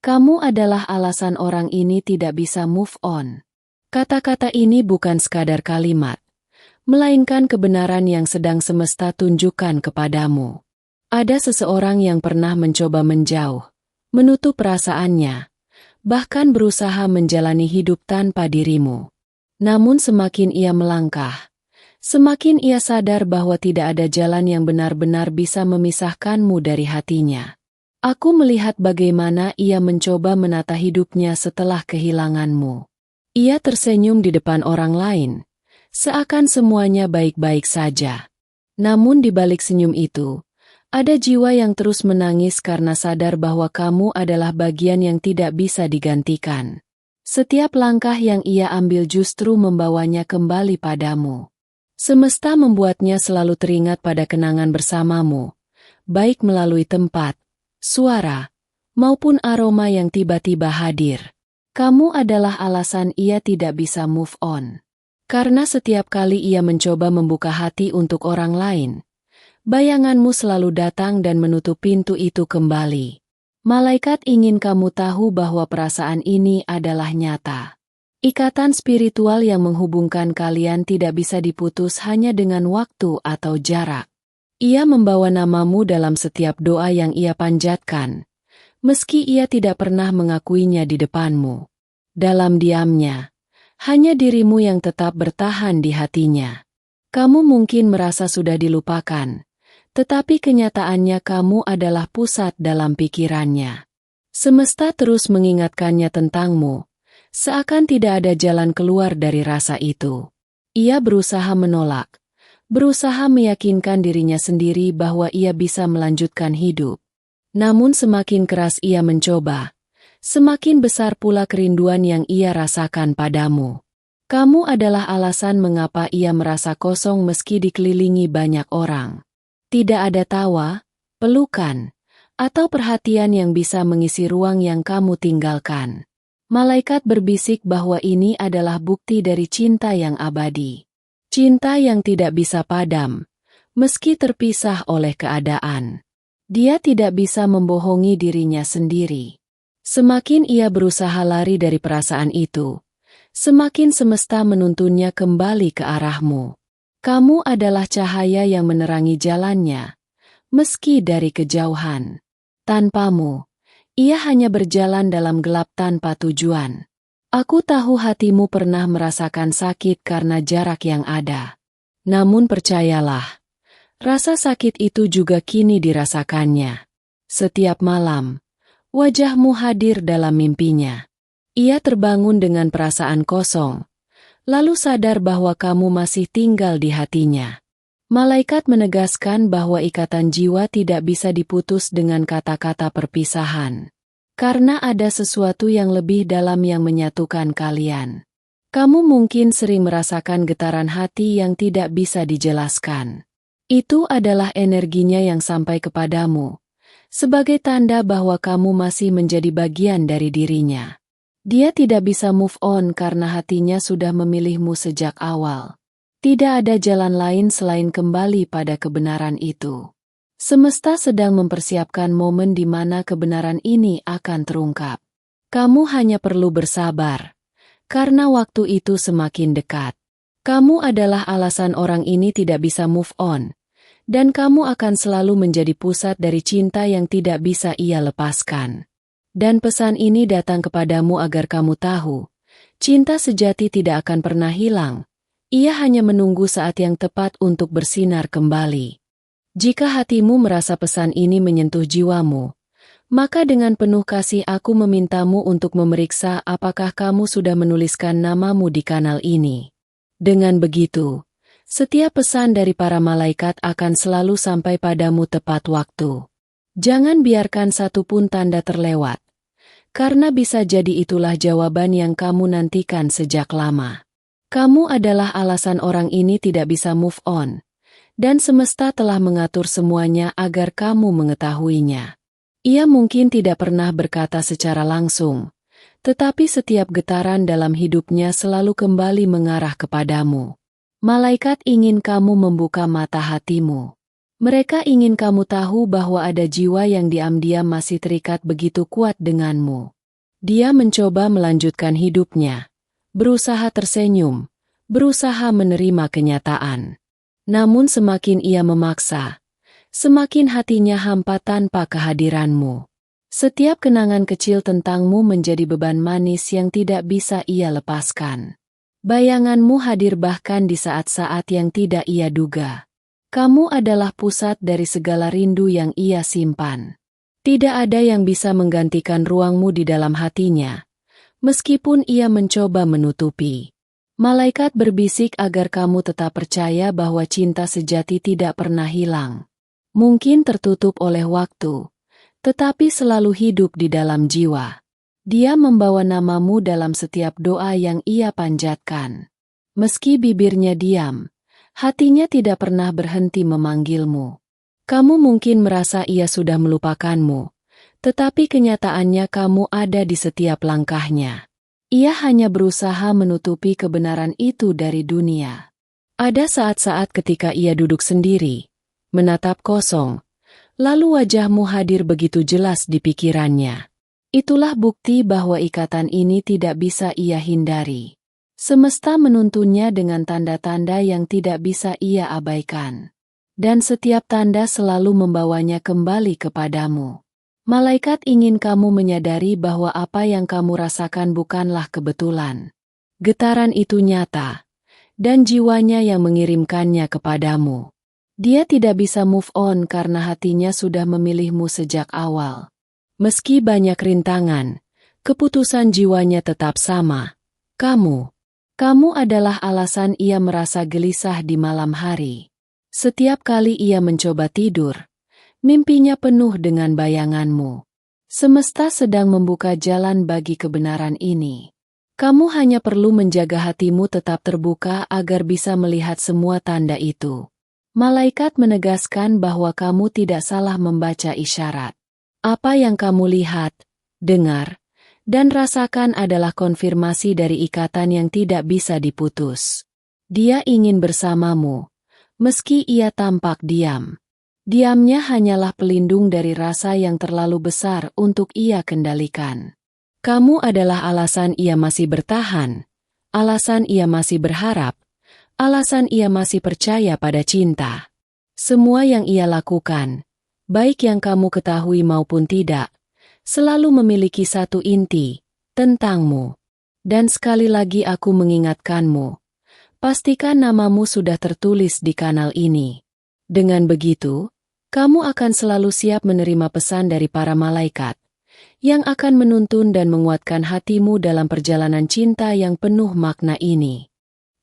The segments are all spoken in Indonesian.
Kamu adalah alasan orang ini tidak bisa move on. Kata-kata ini bukan sekadar kalimat, melainkan kebenaran yang sedang semesta tunjukkan kepadamu. Ada seseorang yang pernah mencoba menjauh, menutup perasaannya, bahkan berusaha menjalani hidup tanpa dirimu. Namun semakin ia melangkah, semakin ia sadar bahwa tidak ada jalan yang benar-benar bisa memisahkanmu dari hatinya. Aku melihat bagaimana ia mencoba menata hidupnya setelah kehilanganmu. Ia tersenyum di depan orang lain, seakan semuanya baik-baik saja. Namun di balik senyum itu, ada jiwa yang terus menangis karena sadar bahwa kamu adalah bagian yang tidak bisa digantikan. Setiap langkah yang ia ambil justru membawanya kembali padamu. Semesta membuatnya selalu teringat pada kenangan bersamamu, baik melalui tempat, suara, maupun aroma yang tiba-tiba hadir. Kamu adalah alasan ia tidak bisa move on. Karena setiap kali ia mencoba membuka hati untuk orang lain, bayanganmu selalu datang dan menutup pintu itu kembali. Malaikat ingin kamu tahu bahwa perasaan ini adalah nyata. Ikatan spiritual yang menghubungkan kalian tidak bisa diputus hanya dengan waktu atau jarak. Ia membawa namamu dalam setiap doa yang ia panjatkan, meski ia tidak pernah mengakuinya di depanmu. Dalam diamnya, hanya dirimu yang tetap bertahan di hatinya. Kamu mungkin merasa sudah dilupakan, tetapi kenyataannya kamu adalah pusat dalam pikirannya. Semesta terus mengingatkannya tentangmu, seakan tidak ada jalan keluar dari rasa itu. Ia berusaha menolak, berusaha meyakinkan dirinya sendiri bahwa ia bisa melanjutkan hidup. Namun semakin keras ia mencoba, semakin besar pula kerinduan yang ia rasakan padamu. Kamu adalah alasan mengapa ia merasa kosong meski dikelilingi banyak orang. Tidak ada tawa, pelukan, atau perhatian yang bisa mengisi ruang yang kamu tinggalkan. Malaikat berbisik bahwa ini adalah bukti dari cinta yang abadi. Cinta yang tidak bisa padam, meski terpisah oleh keadaan. Dia tidak bisa membohongi dirinya sendiri. Semakin ia berusaha lari dari perasaan itu, semakin semesta menuntunnya kembali ke arahmu. Kamu adalah cahaya yang menerangi jalannya, meski dari kejauhan. Tanpamu, ia hanya berjalan dalam gelap tanpa tujuan. Aku tahu hatimu pernah merasakan sakit karena jarak yang ada. Namun percayalah, rasa sakit itu juga kini dirasakannya. Setiap malam, wajahmu hadir dalam mimpinya. Ia terbangun dengan perasaan kosong, lalu sadar bahwa kamu masih tinggal di hatinya. Malaikat menegaskan bahwa ikatan jiwa tidak bisa diputus dengan kata-kata perpisahan. Karena ada sesuatu yang lebih dalam yang menyatukan kalian. Kamu mungkin sering merasakan getaran hati yang tidak bisa dijelaskan. Itu adalah energinya yang sampai kepadamu, sebagai tanda bahwa kamu masih menjadi bagian dari dirinya. Dia tidak bisa move on karena hatinya sudah memilihmu sejak awal. Tidak ada jalan lain selain kembali pada kebenaran itu. Semesta sedang mempersiapkan momen di mana kebenaran ini akan terungkap. Kamu hanya perlu bersabar, karena waktu itu semakin dekat. Kamu adalah alasan orang ini tidak bisa move on, dan kamu akan selalu menjadi pusat dari cinta yang tidak bisa ia lepaskan. Dan pesan ini datang kepadamu agar kamu tahu, cinta sejati tidak akan pernah hilang. Ia hanya menunggu saat yang tepat untuk bersinar kembali. Jika hatimu merasa pesan ini menyentuh jiwamu, maka dengan penuh kasih aku memintamu untuk memeriksa apakah kamu sudah menuliskan namamu di kanal ini. Dengan begitu, setiap pesan dari para malaikat akan selalu sampai padamu tepat waktu. Jangan biarkan satu pun tanda terlewat. Karena bisa jadi itulah jawaban yang kamu nantikan sejak lama. Kamu adalah alasan orang ini tidak bisa move on, dan semesta telah mengatur semuanya agar kamu mengetahuinya. Ia mungkin tidak pernah berkata secara langsung, tetapi setiap getaran dalam hidupnya selalu kembali mengarah kepadamu. Malaikat ingin kamu membuka mata hatimu. Mereka ingin kamu tahu bahwa ada jiwa yang diam-diam masih terikat begitu kuat denganmu. Dia mencoba melanjutkan hidupnya, berusaha tersenyum, berusaha menerima kenyataan. Namun semakin ia memaksa, semakin hatinya hampa tanpa kehadiranmu. Setiap kenangan kecil tentangmu menjadi beban manis yang tidak bisa ia lepaskan. Bayanganmu hadir bahkan di saat-saat yang tidak ia duga. Kamu adalah pusat dari segala rindu yang ia simpan. Tidak ada yang bisa menggantikan ruangmu di dalam hatinya, meskipun ia mencoba menutupi. Malaikat berbisik agar kamu tetap percaya bahwa cinta sejati tidak pernah hilang. Mungkin tertutup oleh waktu, tetapi selalu hidup di dalam jiwa. Dia membawa namamu dalam setiap doa yang ia panjatkan. Meski bibirnya diam, hatinya tidak pernah berhenti memanggilmu. Kamu mungkin merasa ia sudah melupakanmu, tetapi kenyataannya kamu ada di setiap langkahnya. Ia hanya berusaha menutupi kebenaran itu dari dunia. Ada saat-saat ketika ia duduk sendiri, menatap kosong, lalu wajahmu hadir begitu jelas di pikirannya. Itulah bukti bahwa ikatan ini tidak bisa ia hindari. Semesta menuntunnya dengan tanda-tanda yang tidak bisa ia abaikan. Dan setiap tanda selalu membawanya kembali kepadamu. Malaikat ingin kamu menyadari bahwa apa yang kamu rasakan bukanlah kebetulan. Getaran itu nyata, dan jiwanya yang mengirimkannya kepadamu. Dia tidak bisa move on karena hatinya sudah memilihmu sejak awal. Meski banyak rintangan, keputusan jiwanya tetap sama. Kamu adalah alasan ia merasa gelisah di malam hari. Setiap kali ia mencoba tidur, mimpinya penuh dengan bayanganmu. Semesta sedang membuka jalan bagi kebenaran ini. Kamu hanya perlu menjaga hatimu tetap terbuka agar bisa melihat semua tanda itu. Malaikat menegaskan bahwa kamu tidak salah membaca isyarat. Apa yang kamu lihat, dengar, dan rasakan adalah konfirmasi dari ikatan yang tidak bisa diputus. Dia ingin bersamamu, meski ia tampak diam. Diamnya hanyalah pelindung dari rasa yang terlalu besar untuk ia kendalikan. Kamu adalah alasan ia masih bertahan, alasan ia masih berharap, alasan ia masih percaya pada cinta. Semua yang ia lakukan, baik yang kamu ketahui maupun tidak, selalu memiliki satu inti, tentangmu. Dan sekali lagi aku mengingatkanmu, pastikan namamu sudah tertulis di kanal ini. Dengan begitu, kamu akan selalu siap menerima pesan dari para malaikat, yang akan menuntun dan menguatkan hatimu dalam perjalanan cinta yang penuh makna ini.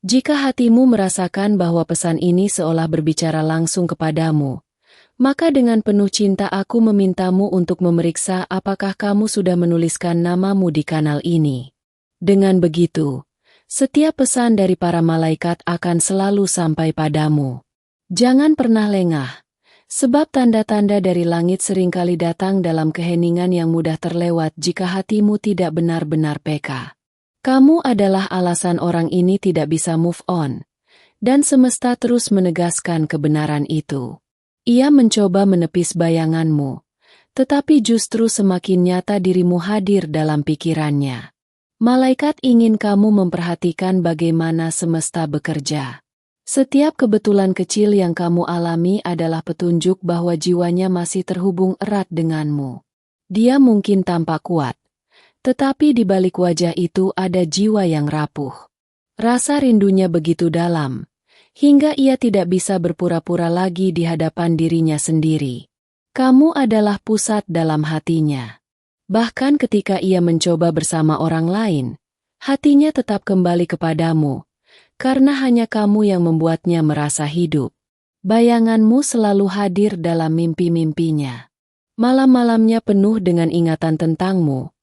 Jika hatimu merasakan bahwa pesan ini seolah berbicara langsung kepadamu, maka dengan penuh cinta aku memintamu untuk memeriksa apakah kamu sudah menuliskan namamu di kanal ini. Dengan begitu, setiap pesan dari para malaikat akan selalu sampai padamu. Jangan pernah lengah, sebab tanda-tanda dari langit seringkali datang dalam keheningan yang mudah terlewat jika hatimu tidak benar-benar peka. Kamu adalah alasan orang ini tidak bisa move on, dan semesta terus menegaskan kebenaran itu. Ia mencoba menepis bayanganmu, tetapi justru semakin nyata dirimu hadir dalam pikirannya. Malaikat ingin kamu memperhatikan bagaimana semesta bekerja. Setiap kebetulan kecil yang kamu alami adalah petunjuk bahwa jiwanya masih terhubung erat denganmu. Dia mungkin tampak kuat, tetapi di balik wajah itu ada jiwa yang rapuh. Rasa rindunya begitu dalam, hingga ia tidak bisa berpura-pura lagi di hadapan dirinya sendiri. Kamu adalah pusat dalam hatinya. Bahkan ketika ia mencoba bersama orang lain, hatinya tetap kembali kepadamu, karena hanya kamu yang membuatnya merasa hidup. Bayanganmu selalu hadir dalam mimpi-mimpinya. Malam-malamnya penuh dengan ingatan tentangmu,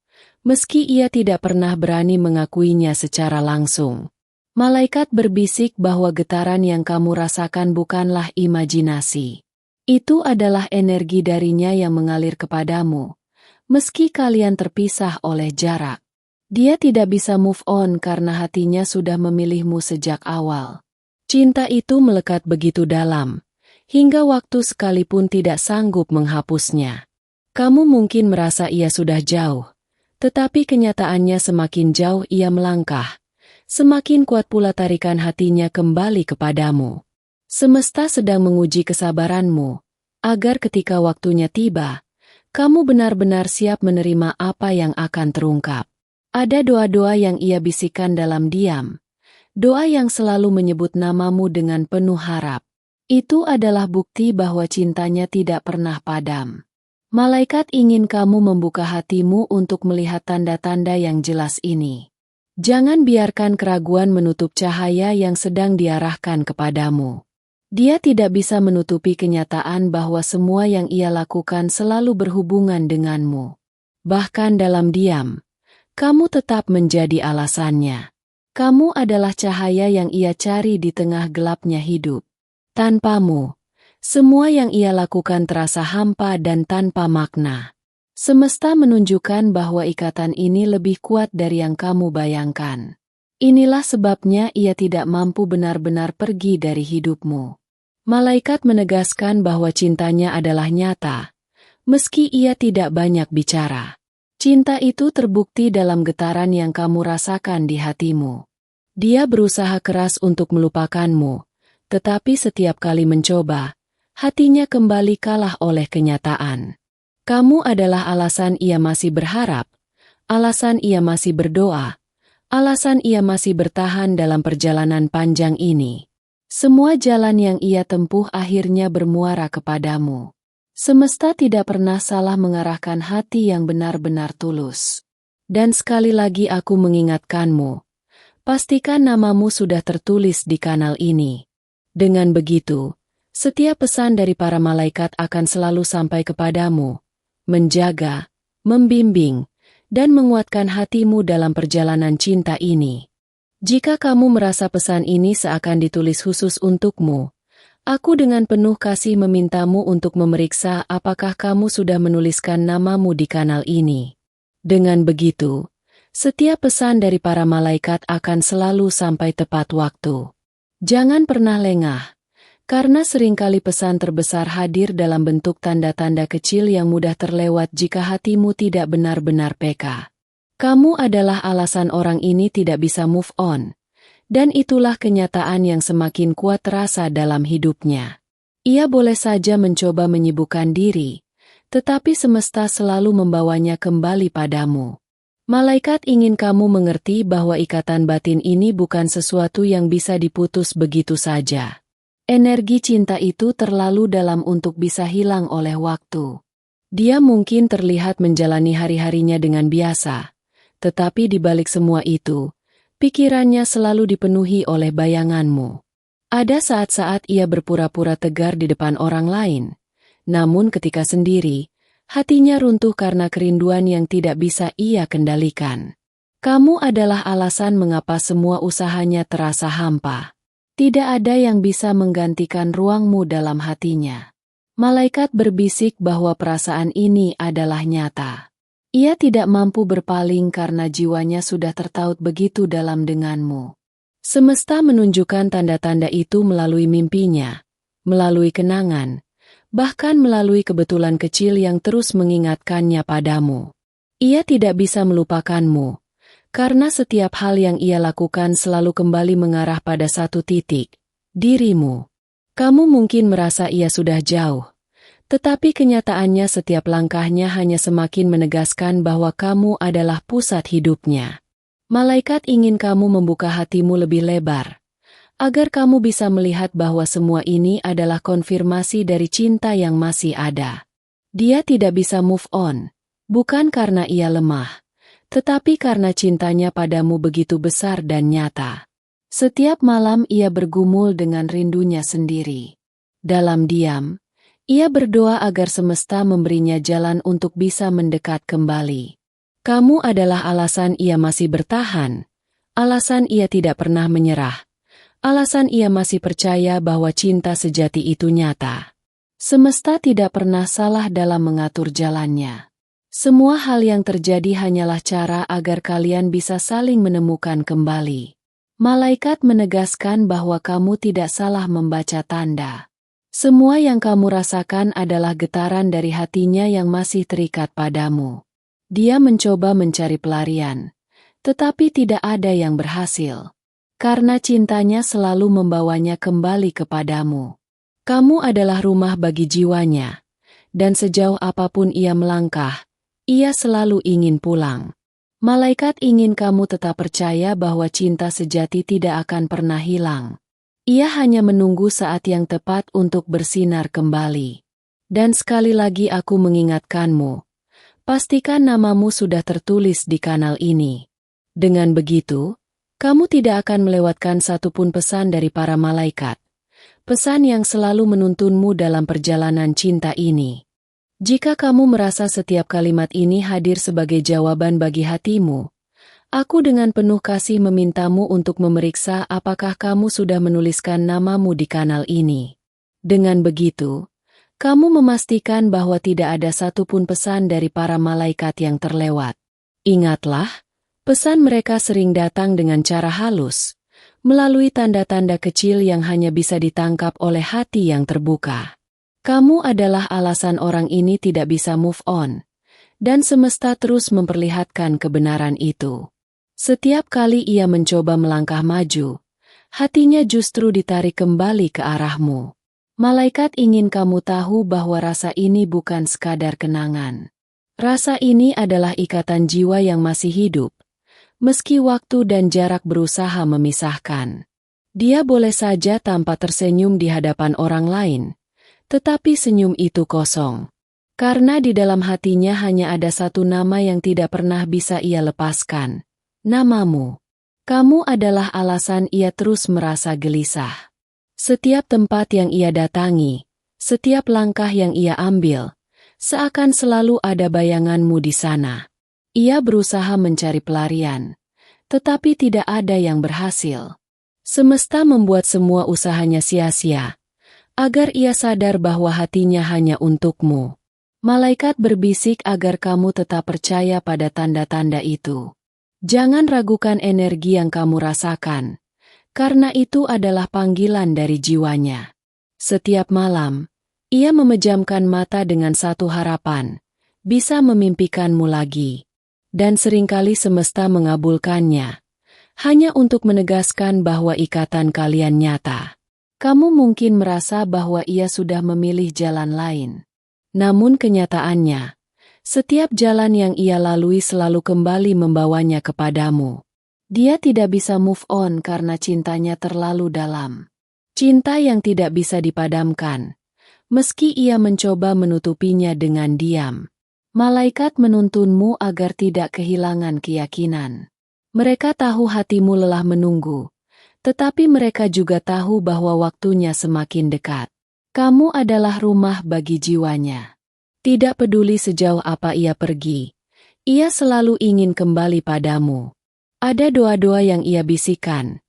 meski ia tidak pernah berani mengakuinya secara langsung. Malaikat berbisik bahwa getaran yang kamu rasakan bukanlah imajinasi. Itu adalah energi darinya yang mengalir kepadamu, meski kalian terpisah oleh jarak. Dia tidak bisa move on karena hatinya sudah memilihmu sejak awal. Cinta itu melekat begitu dalam, hingga waktu sekalipun tidak sanggup menghapusnya. Kamu mungkin merasa ia sudah jauh, Tetapi kenyataannya semakin jauh ia melangkah, semakin kuat pula tarikan hatinya kembali kepadamu. Semesta sedang menguji kesabaranmu, agar ketika waktunya tiba, kamu benar-benar siap menerima apa yang akan terungkap. Ada doa-doa yang ia bisikan dalam diam, doa yang selalu menyebut namamu dengan penuh harap. Itu adalah bukti bahwa cintanya tidak pernah padam. Malaikat ingin kamu membuka hatimu untuk melihat tanda-tanda yang jelas ini. Jangan biarkan keraguan menutup cahaya yang sedang diarahkan kepadamu. Dia tidak bisa menutupi kenyataan bahwa semua yang ia lakukan selalu berhubungan denganmu. Bahkan dalam diam, kamu tetap menjadi alasannya. Kamu adalah cahaya yang ia cari di tengah gelapnya hidup. Tanpamu, semua yang ia lakukan terasa hampa dan tanpa makna. Semesta menunjukkan bahwa ikatan ini lebih kuat dari yang kamu bayangkan. Inilah sebabnya ia tidak mampu benar-benar pergi dari hidupmu. Malaikat menegaskan bahwa cintanya adalah nyata, meski ia tidak banyak bicara. Cinta itu terbukti dalam getaran yang kamu rasakan di hatimu. Dia berusaha keras untuk melupakanmu, tetapi setiap kali mencoba, hatinya kembali kalah oleh kenyataan. Kamu adalah alasan ia masih berharap, alasan ia masih berdoa, alasan ia masih bertahan dalam perjalanan panjang ini. Semua jalan yang ia tempuh akhirnya bermuara kepadamu. Semesta tidak pernah salah mengarahkan hati yang benar-benar tulus. Dan sekali lagi aku mengingatkanmu, pastikan namamu sudah tertulis di kanal ini. Dengan begitu, setiap pesan dari para malaikat akan selalu sampai kepadamu, menjaga, membimbing, dan menguatkan hatimu dalam perjalanan cinta ini. Jika kamu merasa pesan ini seakan ditulis khusus untukmu, aku dengan penuh kasih memintamu untuk memeriksa apakah kamu sudah menuliskan namamu di kanal ini. Dengan begitu, setiap pesan dari para malaikat akan selalu sampai tepat waktu. Jangan pernah lengah. Karena seringkali pesan terbesar hadir dalam bentuk tanda-tanda kecil yang mudah terlewat jika hatimu tidak benar-benar peka. Kamu adalah alasan orang ini tidak bisa move on. Dan itulah kenyataan yang semakin kuat terasa dalam hidupnya. Ia boleh saja mencoba menyibukkan diri, tetapi semesta selalu membawanya kembali padamu. Malaikat ingin kamu mengerti bahwa ikatan batin ini bukan sesuatu yang bisa diputus begitu saja. Energi cinta itu terlalu dalam untuk bisa hilang oleh waktu. Dia mungkin terlihat menjalani hari-harinya dengan biasa, tetapi di balik semua itu, pikirannya selalu dipenuhi oleh bayanganmu. Ada saat-saat ia berpura-pura tegar di depan orang lain, namun ketika sendiri, hatinya runtuh karena kerinduan yang tidak bisa ia kendalikan. Kamu adalah alasan mengapa semua usahanya terasa hampa. Tidak ada yang bisa menggantikan ruangmu dalam hatinya. Malaikat berbisik bahwa perasaan ini adalah nyata. Ia tidak mampu berpaling karena jiwanya sudah tertaut begitu dalam denganmu. Semesta menunjukkan tanda-tanda itu melalui mimpinya, melalui kenangan, bahkan melalui kebetulan kecil yang terus mengingatkannya padamu. Ia tidak bisa melupakanmu. Karena setiap hal yang ia lakukan selalu kembali mengarah pada satu titik, dirimu. Kamu mungkin merasa ia sudah jauh, tetapi kenyataannya setiap langkahnya hanya semakin menegaskan bahwa kamu adalah pusat hidupnya. Malaikat ingin kamu membuka hatimu lebih lebar, agar kamu bisa melihat bahwa semua ini adalah konfirmasi dari cinta yang masih ada. Dia tidak bisa move on, bukan karena ia lemah, tetapi karena cintanya padamu begitu besar dan nyata. Setiap malam ia bergumul dengan rindunya sendiri. Dalam diam, ia berdoa agar semesta memberinya jalan untuk bisa mendekat kembali. Kamu adalah alasan ia masih bertahan, alasan ia tidak pernah menyerah, alasan ia masih percaya bahwa cinta sejati itu nyata. Semesta tidak pernah salah dalam mengatur jalannya. Semua hal yang terjadi hanyalah cara agar kalian bisa saling menemukan kembali. Malaikat menegaskan bahwa kamu tidak salah membaca tanda. Semua yang kamu rasakan adalah getaran dari hatinya yang masih terikat padamu. Dia mencoba mencari pelarian, tetapi tidak ada yang berhasil. Karena cintanya selalu membawanya kembali kepadamu. Kamu adalah rumah bagi jiwanya, dan sejauh apapun ia melangkah, ia selalu ingin pulang. Malaikat ingin kamu tetap percaya bahwa cinta sejati tidak akan pernah hilang. Ia hanya menunggu saat yang tepat untuk bersinar kembali. Dan sekali lagi aku mengingatkanmu, pastikan namamu sudah tertulis di kanal ini. Dengan begitu, kamu tidak akan melewatkan satupun pesan dari para malaikat. Pesan yang selalu menuntunmu dalam perjalanan cinta ini. Jika kamu merasa setiap kalimat ini hadir sebagai jawaban bagi hatimu, aku dengan penuh kasih memintamu untuk memeriksa apakah kamu sudah menuliskan namamu di kanal ini. Dengan begitu, kamu memastikan bahwa tidak ada satupun pesan dari para malaikat yang terlewat. Ingatlah, pesan mereka sering datang dengan cara halus, melalui tanda-tanda kecil yang hanya bisa ditangkap oleh hati yang terbuka. Kamu adalah alasan orang ini tidak bisa move on, dan semesta terus memperlihatkan kebenaran itu. Setiap kali ia mencoba melangkah maju, hatinya justru ditarik kembali ke arahmu. Malaikat ingin kamu tahu bahwa rasa ini bukan sekadar kenangan. Rasa ini adalah ikatan jiwa yang masih hidup, meski waktu dan jarak berusaha memisahkan. Dia boleh saja tampak tersenyum di hadapan orang lain, tetapi senyum itu kosong. Karena di dalam hatinya hanya ada satu nama yang tidak pernah bisa ia lepaskan. Namamu. Kamu adalah alasan ia terus merasa gelisah. Setiap tempat yang ia datangi, setiap langkah yang ia ambil, seakan selalu ada bayanganmu di sana. Ia berusaha mencari pelarian, tetapi tidak ada yang berhasil. Semesta membuat semua usahanya sia-sia, agar ia sadar bahwa hatinya hanya untukmu. Malaikat berbisik agar kamu tetap percaya pada tanda-tanda itu. Jangan ragukan energi yang kamu rasakan, karena itu adalah panggilan dari jiwanya. Setiap malam, ia memejamkan mata dengan satu harapan, bisa memimpikanmu lagi. Dan seringkali semesta mengabulkannya, hanya untuk menegaskan bahwa ikatan kalian nyata. Kamu mungkin merasa bahwa ia sudah memilih jalan lain. Namun kenyataannya, setiap jalan yang ia lalui selalu kembali membawanya kepadamu. Dia tidak bisa move on karena cintanya terlalu dalam. Cinta yang tidak bisa dipadamkan, meski ia mencoba menutupinya dengan diam. Malaikat menuntunmu agar tidak kehilangan keyakinan. Mereka tahu hatimu lelah menunggu, tetapi mereka juga tahu bahwa waktunya semakin dekat. Kamu adalah rumah bagi jiwanya. Tidak peduli sejauh apa ia pergi, ia selalu ingin kembali padamu. Ada doa-doa yang ia bisikan,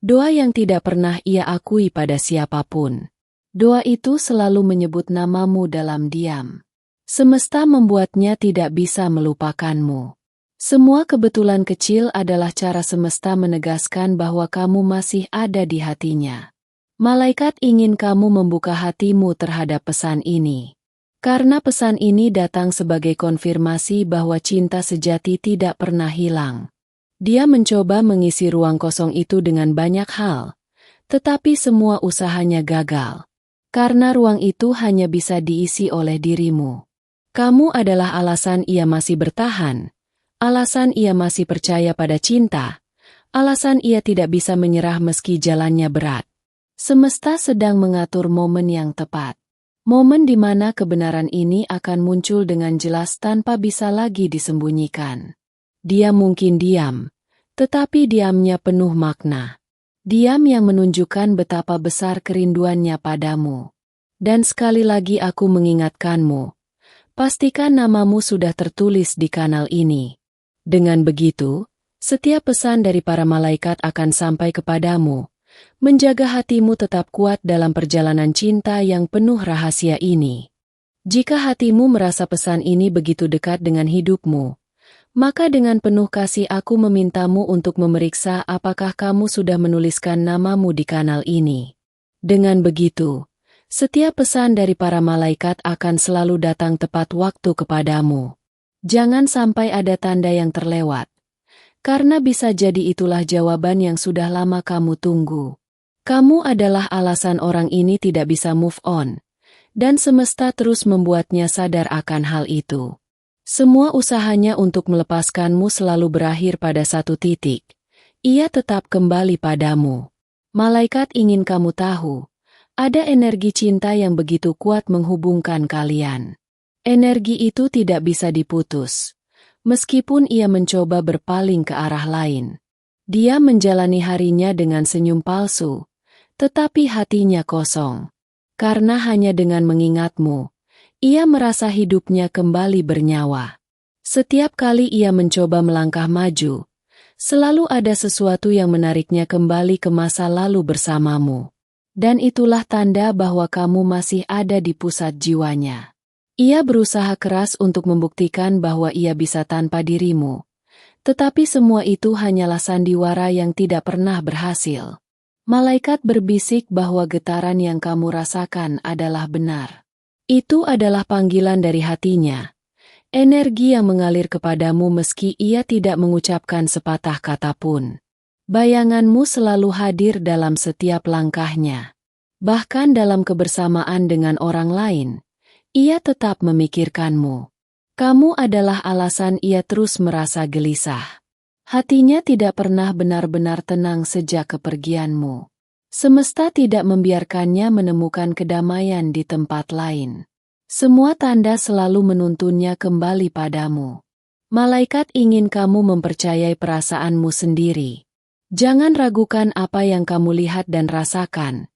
doa yang tidak pernah ia akui pada siapapun. Doa itu selalu menyebut namamu dalam diam. Semesta membuatnya tidak bisa melupakanmu. Semua kebetulan kecil adalah cara semesta menegaskan bahwa kamu masih ada di hatinya. Malaikat ingin kamu membuka hatimu terhadap pesan ini. Karena pesan ini datang sebagai konfirmasi bahwa cinta sejati tidak pernah hilang. Dia mencoba mengisi ruang kosong itu dengan banyak hal, tetapi semua usahanya gagal. Karena ruang itu hanya bisa diisi oleh dirimu. Kamu adalah alasan ia masih bertahan, alasan ia masih percaya pada cinta, alasan ia tidak bisa menyerah meski jalannya berat. Semesta sedang mengatur momen yang tepat. Momen di mana kebenaran ini akan muncul dengan jelas tanpa bisa lagi disembunyikan. Dia mungkin diam, tetapi diamnya penuh makna. Diam yang menunjukkan betapa besar kerinduannya padamu. Dan sekali lagi aku mengingatkanmu, pastikan namamu sudah tertulis di kanal ini. Dengan begitu, setiap pesan dari para malaikat akan sampai kepadamu, menjaga hatimu tetap kuat dalam perjalanan cinta yang penuh rahasia ini. Jika hatimu merasa pesan ini begitu dekat dengan hidupmu, maka dengan penuh kasih aku memintamu untuk memeriksa apakah kamu sudah menuliskan namamu di kanal ini. Dengan begitu, setiap pesan dari para malaikat akan selalu datang tepat waktu kepadamu. Jangan sampai ada tanda yang terlewat. Karena bisa jadi itulah jawaban yang sudah lama kamu tunggu. Kamu adalah alasan orang ini tidak bisa move on. Dan semesta terus membuatnya sadar akan hal itu. Semua usahanya untuk melepaskanmu selalu berakhir pada satu titik. Ia tetap kembali padamu. Malaikat ingin kamu tahu. Ada energi cinta yang begitu kuat menghubungkan kalian. Energi itu tidak bisa diputus. Meskipun ia mencoba berpaling ke arah lain. Dia menjalani harinya dengan senyum palsu. Tetapi hatinya kosong. Karena hanya dengan mengingatmu, ia merasa hidupnya kembali bernyawa. Setiap kali ia mencoba melangkah maju, selalu ada sesuatu yang menariknya kembali ke masa lalu bersamamu. Dan itulah tanda bahwa kamu masih ada di pusat jiwanya. Ia berusaha keras untuk membuktikan bahwa ia bisa tanpa dirimu. Tetapi semua itu hanyalah sandiwara yang tidak pernah berhasil. Malaikat berbisik bahwa getaran yang kamu rasakan adalah benar. Itu adalah panggilan dari hatinya. Energi yang mengalir kepadamu meski ia tidak mengucapkan sepatah kata pun. Bayanganmu selalu hadir dalam setiap langkahnya. Bahkan dalam kebersamaan dengan orang lain, ia tetap memikirkanmu. Kamu adalah alasan ia terus merasa gelisah. Hatinya tidak pernah benar-benar tenang sejak kepergianmu. Semesta tidak membiarkannya menemukan kedamaian di tempat lain. Semua tanda selalu menuntunnya kembali padamu. Malaikat ingin kamu mempercayai perasaanmu sendiri. Jangan ragukan apa yang kamu lihat dan rasakan,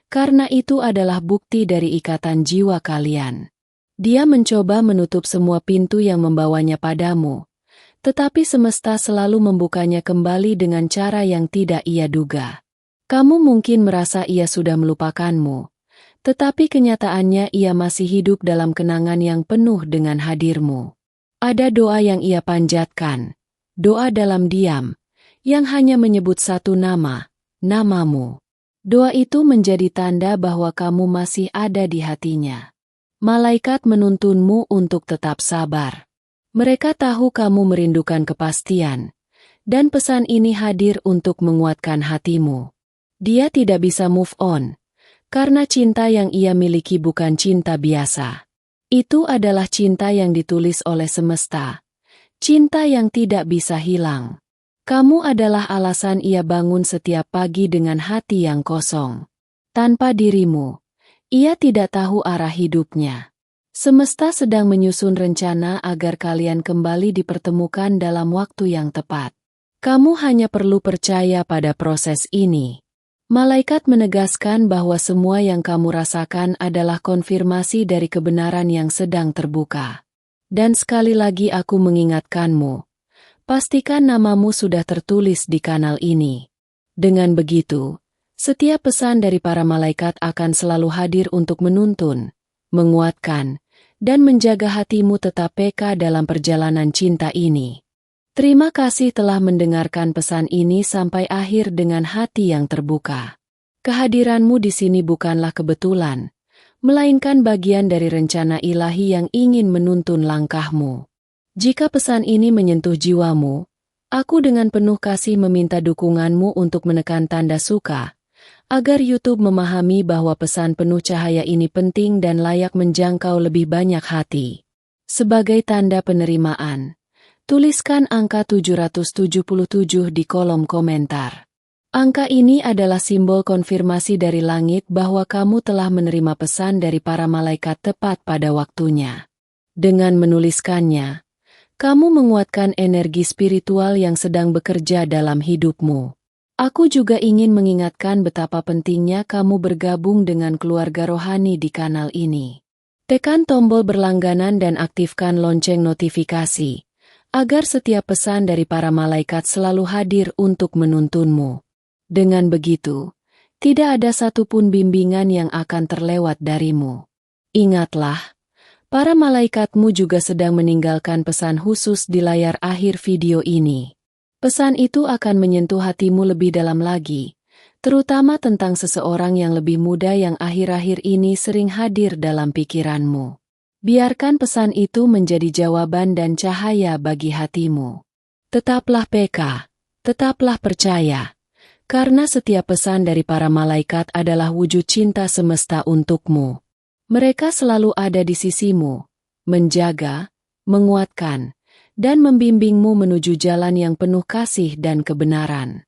karena itu adalah bukti dari ikatan jiwa kalian. Dia mencoba menutup semua pintu yang membawanya padamu, tetapi semesta selalu membukanya kembali dengan cara yang tidak ia duga. Kamu mungkin merasa ia sudah melupakanmu, tetapi kenyataannya ia masih hidup dalam kenangan yang penuh dengan hadirmu. Ada doa yang ia panjatkan, doa dalam diam, yang hanya menyebut satu nama, namamu. Doa itu menjadi tanda bahwa kamu masih ada di hatinya. Malaikat menuntunmu untuk tetap sabar. Mereka tahu kamu merindukan kepastian, dan pesan ini hadir untuk menguatkan hatimu. Dia tidak bisa move on, karena cinta yang ia miliki bukan cinta biasa. Itu adalah cinta yang ditulis oleh semesta. Cinta yang tidak bisa hilang. Kamu adalah alasan ia bangun setiap pagi dengan hati yang kosong. Tanpa dirimu, ia tidak tahu arah hidupnya. Semesta sedang menyusun rencana agar kalian kembali dipertemukan dalam waktu yang tepat. Kamu hanya perlu percaya pada proses ini. Malaikat menegaskan bahwa semua yang kamu rasakan adalah konfirmasi dari kebenaran yang sedang terbuka. Dan sekali lagi aku mengingatkanmu. Pastikan namamu sudah tertulis di kanal ini. Dengan begitu, setiap pesan dari para malaikat akan selalu hadir untuk menuntun, menguatkan, dan menjaga hatimu tetap peka dalam perjalanan cinta ini. Terima kasih telah mendengarkan pesan ini sampai akhir dengan hati yang terbuka. Kehadiranmu di sini bukanlah kebetulan, melainkan bagian dari rencana ilahi yang ingin menuntun langkahmu. Jika pesan ini menyentuh jiwamu, aku dengan penuh kasih meminta dukunganmu untuk menekan tanda suka, agar YouTube memahami bahwa pesan penuh cahaya ini penting dan layak menjangkau lebih banyak hati. Sebagai tanda penerimaan, tuliskan angka 777 di kolom komentar. Angka ini adalah simbol konfirmasi dari langit bahwa kamu telah menerima pesan dari para malaikat tepat pada waktunya. Dengan menuliskannya, kamu menguatkan energi spiritual yang sedang bekerja dalam hidupmu. Aku juga ingin mengingatkan betapa pentingnya kamu bergabung dengan keluarga rohani di kanal ini. Tekan tombol berlangganan dan aktifkan lonceng notifikasi, agar setiap pesan dari para malaikat selalu hadir untuk menuntunmu. Dengan begitu, tidak ada satupun bimbingan yang akan terlewat darimu. Ingatlah, para malaikatmu juga sedang meninggalkan pesan khusus di layar akhir video ini. Pesan itu akan menyentuh hatimu lebih dalam lagi, terutama tentang seseorang yang lebih muda yang akhir-akhir ini sering hadir dalam pikiranmu. Biarkan pesan itu menjadi jawaban dan cahaya bagi hatimu. Tetaplah peka, tetaplah percaya, karena setiap pesan dari para malaikat adalah wujud cinta semesta untukmu. Mereka selalu ada di sisimu, menjaga, menguatkan, dan membimbingmu menuju jalan yang penuh kasih dan kebenaran.